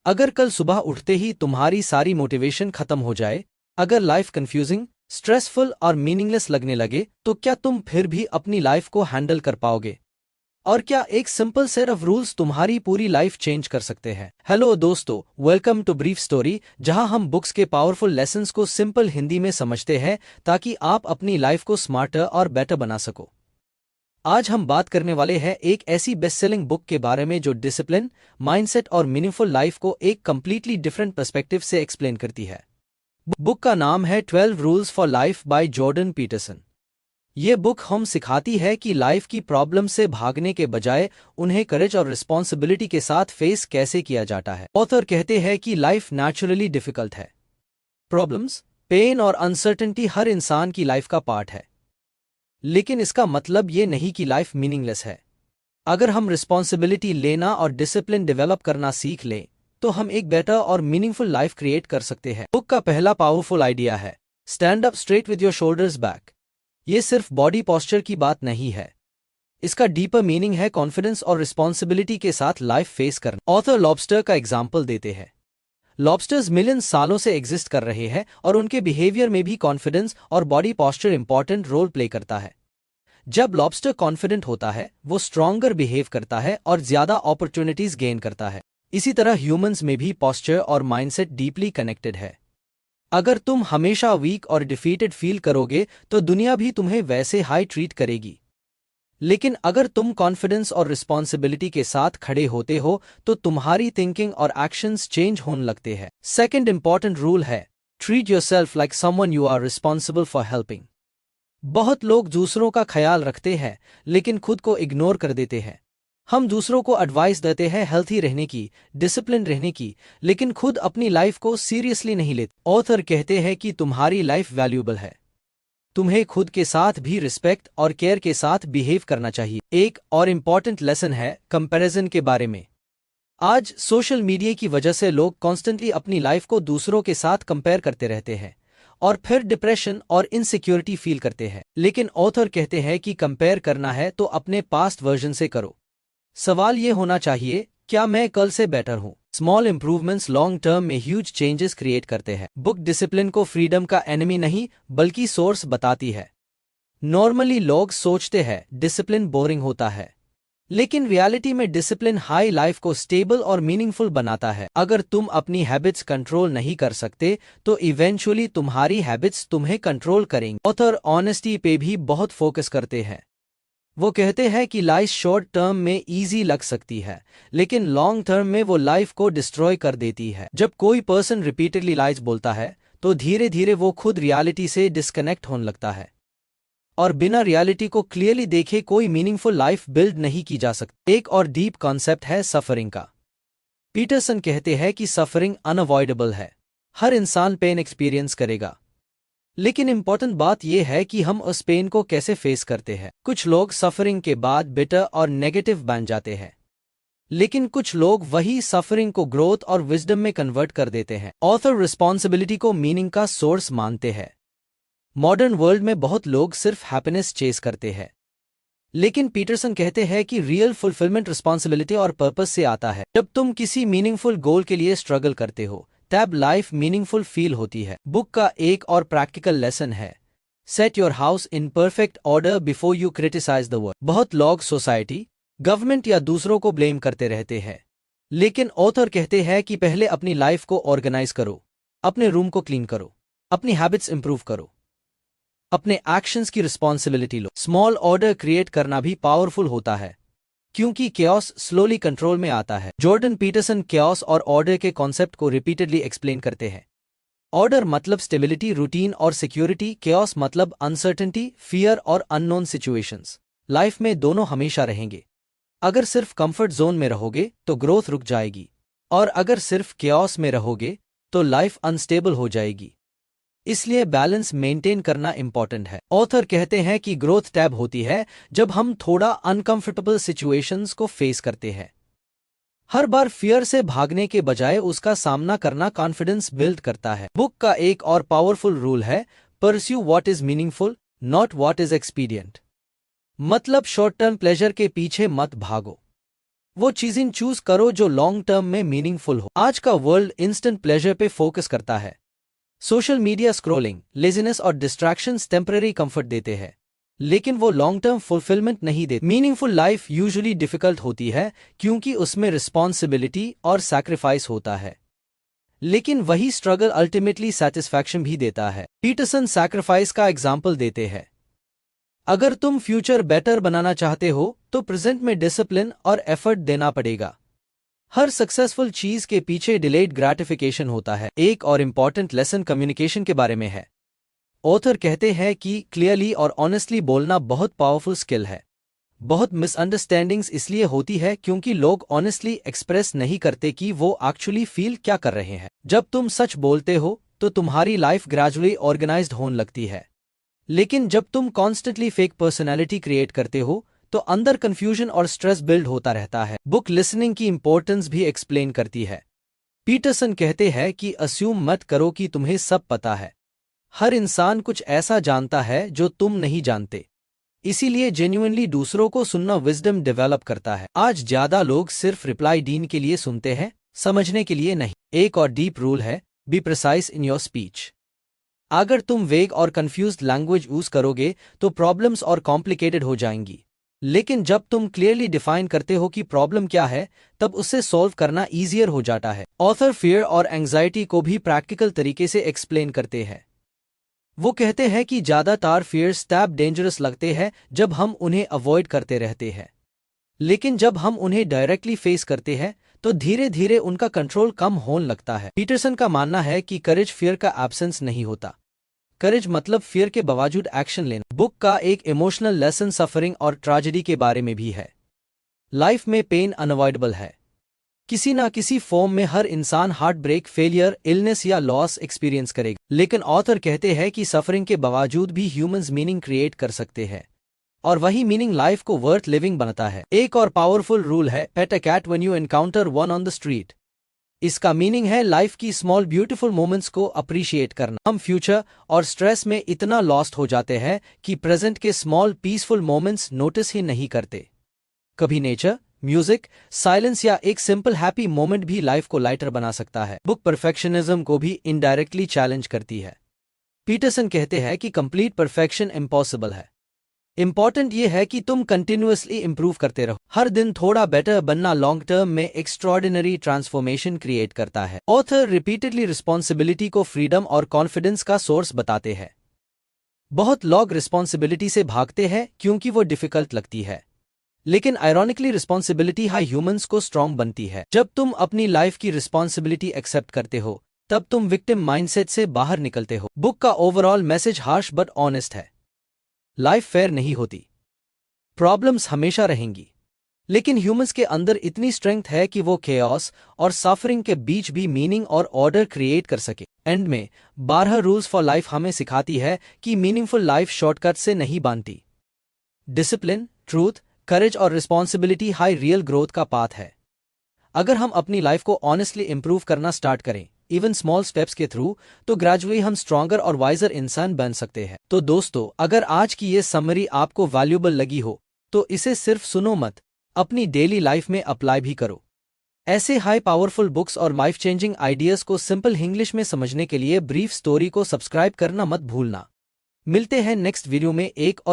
अगर कल सुबह उठते ही तुम्हारी सारी मोटिवेशन खत्म हो जाए, अगर लाइफ कंफ्यूजिंग, स्ट्रेसफुल और मीनिंगलेस लगने लगे, तो क्या तुम फिर भी अपनी लाइफ को हैंडल कर पाओगे? और क्या एक सिंपल सेट ऑफ रूल्स तुम्हारी पूरी लाइफ चेंज कर सकते हैं? हेलो दोस्तों, वेलकम टू ब्रीफ स्टोरी, जहां हम बुक्स के पावरफुल लेसन्स को सिंपल हिंदी में समझते हैं ताकि आप अपनी लाइफ को स्मार्टर और बेटर बना सको। आज हम बात करने वाले हैं एक ऐसी बेस्ट सेलिंग बुक के बारे में जो डिसिप्लिन, माइंडसेट और मीनिंगफुल लाइफ को एक कंप्लीटली डिफरेंट पर्सपेक्टिव से एक्सप्लेन करती है। बुक का नाम है 12 rules for life by Jordan Peterson. ये बुक हम सिखाती है कि लाइफ की प्रॉब्लम से भागने के बजाय उन्हें करेज और रिस्पॉन्सिबिलिटी के साथ फेस कैसे किया जाता है। ऑथर कहते हैं कि लाइफ नेचुरली डिफिकल्ट है। प्रॉब्लम्स, पेन और अनसर्टेनिटी हर इंसान की लाइफ का पार्ट है, लेकिन इसका मतलब ये नहीं कि लाइफ मीनिंगलेस है। अगर हम रिस्पॉन्सिबिलिटी लेना और डिसिप्लिन डेवलप करना सीख लें, तो हम एक बेटर और मीनिंगफुल लाइफ क्रिएट कर सकते हैं। बुक का पहला पावरफुल आइडिया है stand up straight with your shoulders back. ये सिर्फ बॉडी पॉस्चर की बात नहीं है, इसका डीपर मीनिंग है कॉन्फिडेंस और रिस्पॉन्सिबिलिटी के साथ लाइफ फेस करना। ऑथर लॉबस्टर का एग्जाम्पल देते हैं। लॉबस्टर्स मिलियन सालों से एग्जिस्ट कर रहे हैं और उनके बिहेवियर में भी कॉन्फिडेंस और body posture important role play करता है। जब लॉबस्टर कॉन्फिडेंट होता है, वो स्ट्रॉन्गर बिहेव करता है और ज्यादा अपॉर्चुनिटीज गेन करता है। इसी तरह ह्यूमंस में भी पॉस्चर और माइंडसेट डीपली कनेक्टेड है। अगर तुम हमेशा वीक और डिफीटेड फील करोगे, तो दुनिया भी तुम्हें वैसे हाई ट्रीट करेगी। लेकिन अगर तुम कॉन्फिडेंस और रिस्पॉन्सिबिलिटी के साथ खड़े होते हो, तो तुम्हारी थिंकिंग और एक्शंस चेंज होने लगते हैं। सेकंड इंपॉर्टेंट रूल है treat yourself like someone you are responsible for helping. बहुत लोग दूसरों का ख्याल रखते हैं, लेकिन खुद को इग्नोर कर देते हैं। हम दूसरों को एडवाइस देते हैं हेल्थी रहने की, डिसिप्लिन रहने की, लेकिन खुद अपनी लाइफ को सीरियसली नहीं लेते। ऑथर कहते हैं कि तुम्हारी लाइफ वैल्यूएबल है, तुम्हें खुद के साथ भी रिस्पेक्ट और केयर के साथ बिहेव करना चाहिए। एक और इम्पॉर्टेंट लेसन है कंपैरिजन के बारे में। आज सोशल मीडिया की वजह से लोग कॉन्स्टेंटली अपनी लाइफ को दूसरों के साथ कंपेयर करते रहते हैं और फिर डिप्रेशन और इनसिक्योरिटी फील करते हैं। लेकिन ऑथर कहते हैं कि कंपेयर करना है तो अपने पास्ट वर्जन से करो। सवाल ये होना चाहिए, क्या मैं कल से बेटर हूँ? स्मॉल इंप्रूवमेंट्स लॉन्ग टर्म में ह्यूज चेंजेस क्रिएट करते हैं। बुक डिसिप्लिन को फ्रीडम का एनिमी नहीं बल्कि सोर्स बताती है। नॉर्मली लोग सोचते हैं डिसिप्लिन बोरिंग होता है, लेकिन रियलिटी में डिसिप्लिन हाई लाइफ को स्टेबल और मीनिंगफुल बनाता है। अगर तुम अपनी हैबिट्स कंट्रोल नहीं कर सकते, तो इवेंचुअली तुम्हारी हैबिट्स तुम्हें कंट्रोल करेंगी। ऑथर ऑनेस्टी पे भी बहुत फोकस करते हैं। वो कहते हैं कि लाइफ शॉर्ट टर्म में इजी लग सकती है, लेकिन लॉन्ग टर्म में वो लाइफ को डिस्ट्रॉय कर देती है। जब कोई पर्सन रिपीटेडली लाइज बोलता है, तो धीरे धीरे वो खुद रियलिटी से डिस्कनेक्ट होने लगता है और बिना रियलिटी को क्लियरली देखे कोई मीनिंगफुल लाइफ बिल्ड नहीं की जा सकती। एक और डीप कॉन्सेप्ट है सफरिंग का। पीटरसन कहते हैं कि सफरिंग अनअवॉइडेबल है, हर इंसान पेन एक्सपीरियंस करेगा, लेकिन इंपॉर्टेंट बात यह है कि हम उस पेन को कैसे फेस करते हैं। कुछ लोग सफरिंग के बाद बिटर और नेगेटिव बन जाते हैं, लेकिन कुछ लोग वही सफरिंग को ग्रोथ और विजडम में कन्वर्ट कर देते हैं। ऑथर रिस्पॉन्सिबिलिटी को मीनिंग का सोर्स मानते हैं। मॉडर्न वर्ल्ड में बहुत लोग सिर्फ हैप्पीनेस चेस करते हैं, लेकिन पीटरसन कहते हैं कि रियल फुलफिलमेंट रिस्पॉन्सिबिलिटी और पर्पस से आता है। जब तुम किसी मीनिंगफुल गोल के लिए स्ट्रगल करते हो, तब लाइफ मीनिंगफुल फील होती है। बुक का एक और प्रैक्टिकल लेसन है set your house in perfect order before you criticise the world. बहुत लोग सोसाइटी, गवर्नमेंट या दूसरों को ब्लेम करते रहते हैं, लेकिन ऑथर कहते हैं कि पहले अपनी लाइफ को ऑर्गेनाइज करो, अपने रूम को क्लीन करो, अपनी हैबिट्स इंप्रूव करो, अपने एक्शंस की रिस्पॉन्सिबिलिटी लो। स्मॉल ऑर्डर क्रिएट करना भी पावरफुल होता है, क्योंकि केओस स्लोली कंट्रोल में आता है। जॉर्डन पीटरसन केओस और ऑर्डर के कॉन्सेप्ट को रिपीटेडली एक्सप्लेन करते हैं। ऑर्डर मतलब स्टेबिलिटी, रूटीन और सिक्योरिटी। केओस मतलब अनसर्टेनिटी, फियर और अननोन सिचुएशंस। लाइफ में दोनों हमेशा रहेंगे। अगर सिर्फ कंफर्ट जोन में रहोगे तो ग्रोथ रुक जाएगी, और अगर सिर्फ केओस में रहोगे तो लाइफ अनस्टेबल हो जाएगी। इसलिए बैलेंस मेंटेन करना इंपॉर्टेंट है। ऑथर कहते हैं कि ग्रोथ टैब होती है जब हम थोड़ा अनकंफर्टेबल सिचुएशंस को फेस करते हैं। हर बार फियर से भागने के बजाय उसका सामना करना कॉन्फिडेंस बिल्ड करता है। बुक का एक और पावरफुल रूल है pursue what is meaningful, not what is expedient. मतलब शॉर्ट टर्म प्लेजर के पीछे मत भागो, वो चीजें चूज करो जो लॉन्ग टर्म में मीनिंगफुल हो। आज का वर्ल्ड इंस्टेंट प्लेजर पे फोकस करता है। सोशल मीडिया स्क्रॉलिंग, लेजीनेस और डिस्ट्रैक्शंस टेम्पररी कंफर्ट देते हैं, लेकिन वो लॉन्ग टर्म फुलफिलमेंट नहीं देते। मीनिंगफुल लाइफ यूजुअली डिफिकल्ट होती है क्योंकि उसमें रिस्पॉन्सिबिलिटी और सैक्रिफाइस होता है, लेकिन वही स्ट्रगल अल्टीमेटली सेटिस्फैक्शन भी देता है। पीटरसन सैक्रिफाइस का एग्जाम्पल देते हैं। अगर तुम फ्यूचर बेटर बनाना चाहते हो तो प्रेजेंट में डिसिप्लिन और एफर्ट देना पड़ेगा। हर सक्सेसफुल चीज के पीछे डिलेड ग्रेटिफिकेशन होता है। एक और इम्पॉर्टेंट लेसन कम्युनिकेशन के बारे में है। ऑथर कहते हैं कि क्लियरली और ऑनेस्टली बोलना बहुत पावरफुल स्किल है। बहुत मिसअंडरस्टैंडिंग्स इसलिए होती है क्योंकि लोग ऑनेस्टली एक्सप्रेस नहीं करते कि वो एक्चुअली फील क्या कर रहे हैं। जब तुम सच बोलते हो तो तुम्हारी लाइफ ग्रेजुअली ऑर्गेनाइज्ड होने लगती है, लेकिन जब तुम कॉन्स्टेंटली फेक पर्सनैलिटी क्रिएट करते हो तो अंदर कंफ्यूजन और स्ट्रेस बिल्ड होता रहता है। बुक लिसनिंग की इंपॉर्टेंस भी एक्सप्लेन करती है। पीटरसन कहते हैं कि अस्यूम मत करो कि तुम्हें सब पता है। हर इंसान कुछ ऐसा जानता है जो तुम नहीं जानते, इसीलिए जेन्युइनली दूसरों को सुनना विजडम डेवलप करता है। आज ज्यादा लोग सिर्फ रिप्लाई डीन के लिए सुनते हैं, समझने के लिए नहीं। एक और डीप रूल है, be precise in your speech. अगर तुम वेग और कंफ्यूज्ड लैंग्वेज यूज करोगे तो प्रॉब्लम्स और कॉम्प्लिकेटेड हो जाएंगी, लेकिन जब तुम क्लियरली डिफाइन करते हो कि प्रॉब्लम क्या है तब उसे सॉल्व करना ईजियर हो जाता है। ऑथर फियर और एंग्जाइटी को भी प्रैक्टिकल तरीके से एक्सप्लेन करते हैं। वो कहते हैं कि ज्यादातर फियर्स तब डेंजरस लगते हैं जब हम उन्हें अवॉइड करते रहते हैं, लेकिन जब हम उन्हें डायरेक्टली फेस करते हैं तो धीरे धीरे उनका कंट्रोल कम होने लगता है। पीटरसन का मानना है कि करेज फियर का एब्सेंस नहीं होता, करेज मतलब फियर के बावजूद एक्शन लेना। बुक का एक इमोशनल लेसन सफरिंग और ट्रेजेडी के बारे में भी है। लाइफ में पेन अनअवॉइडेबल है, किसी ना किसी फॉर्म में हर इंसान हार्ट ब्रेक, फेलियर, इलनेस या लॉस एक्सपीरियंस करेगा, लेकिन ऑथर कहते हैं कि सफरिंग के बावजूद भी ह्यूमंस मीनिंग क्रिएट कर सकते हैं, और वही मीनिंग लाइफ को वर्थ लिविंग बनाता है। एक और पावरफुल रूल है, pet a cat when you encounter one on the street. इसका मीनिंग है लाइफ की स्मॉल ब्यूटीफुल मोमेंट्स को अप्रिशिएट करना। हम फ्यूचर और स्ट्रेस में इतना लॉस्ट हो जाते हैं कि प्रेजेंट के स्मॉल पीसफुल मोमेंट्स नोटिस ही नहीं करते। कभी नेचर, म्यूजिक, साइलेंस या एक सिंपल हैप्पी मोमेंट भी लाइफ को लाइटर बना सकता है। बुक परफेक्शनिज्म को भी इनडायरेक्टली चैलेंज करती है। पीटरसन कहते हैं कि कंप्लीट परफेक्शन इम्पॉसिबल है। इंपॉर्टेंट ये है कि तुम कंटिन्यूअसली इंप्रूव करते रहो। हर दिन थोड़ा बेटर बनना लॉन्ग टर्म में एक्स्ट्रॉर्डिनरी ट्रांसफॉर्मेशन क्रिएट करता है। ऑथर रिपीटेडली रिस्पॉन्सिबिलिटी को फ्रीडम और कॉन्फिडेंस का सोर्स बताते हैं। बहुत लोग रिस्पॉन्सिबिलिटी से भागते हैं क्योंकि वो डिफिकल्ट लगती है, लेकिन आयरॉनिकली रिस्पॉन्सिबिलिटी ह्यूमंस को स्ट्रांग बनती है। जब तुम अपनी लाइफ की रिस्पॉन्सिबिलिटी एक्सेप्ट करते हो तब तुम विक्टिम माइंडसेट से बाहर निकलते हो। बुक का overall message harsh but honest है। लाइफ फेयर नहीं होती, प्रॉब्लम्स हमेशा रहेंगी, लेकिन ह्यूमंस के अंदर इतनी स्ट्रेंथ है कि वो केओस और सफरिंग के बीच भी मीनिंग और ऑर्डर क्रिएट कर सके। एंड में 12 रूल्स फॉर लाइफ हमें सिखाती है कि मीनिंगफुल लाइफ शॉर्टकट से नहीं बनती। डिसिप्लिन, ट्रूथ, करेज और रिस्पॉन्सिबिलिटी हाई रियल ग्रोथ का पाथ है। अगर हम अपनी लाइफ को ऑनेस्टली इंप्रूव करना स्टार्ट करें, इवन स्मॉल स्टेप्स के थ्रू, तो ग्रेजुअली हम स्ट्रॉन्गर और वाइजर इंसान बन सकते हैं। तो दोस्तों, अगर आज की ये समरी आपको वैल्यूएबल लगी हो तो इसे सिर्फ सुनो मत, अपनी डेली लाइफ में अप्लाई भी करो। ऐसे हाई पावरफुल बुक्स और लाइफ चेंजिंग आइडियाज को सिंपल इंग्लिश में समझने के लिए ब्रीफ स्टोरी को सब्सक्राइब करना मत भूलना। मिलते हैं नेक्स्ट वीडियो में एक और